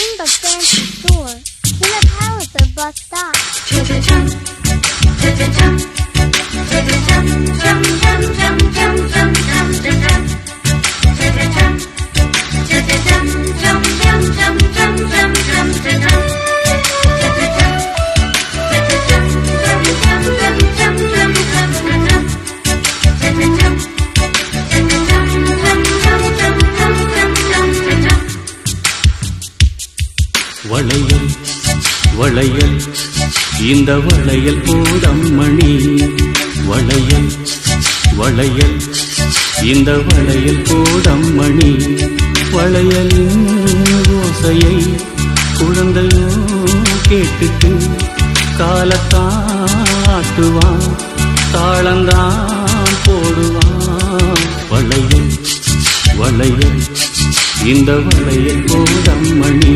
nothing but fancy stores. In a palace or bus stop. Cha-cha-chum, cha-cha-chum, cha-cha-chum, chum, chum, chum, chum, chum, chum, cha-chum, cha-cha-chum, cha-cha-chum, chum, chum, chum, chum, chum, chum, cha-chum, cha-cha-chum, cha-cha-chum, chum, chum, chum, chum, chum, chum, cha-chum, cha-cha-chum, cha-cha-chum, chum, chum, chum, chum, chum, chum, cha-chum. வளையல் வளையல் இந்த வளையல் போடம்மணி வளையல் வளையல் இந்த வளையல் போடம்மணி வளையலின் ஓசையை குழந்தையோ கேட்டுட்டு காலத்தாட்டுவான் தாளந்தான் போடுவான் வளையல் வளையல் இந்த வளையல் போடம்மணி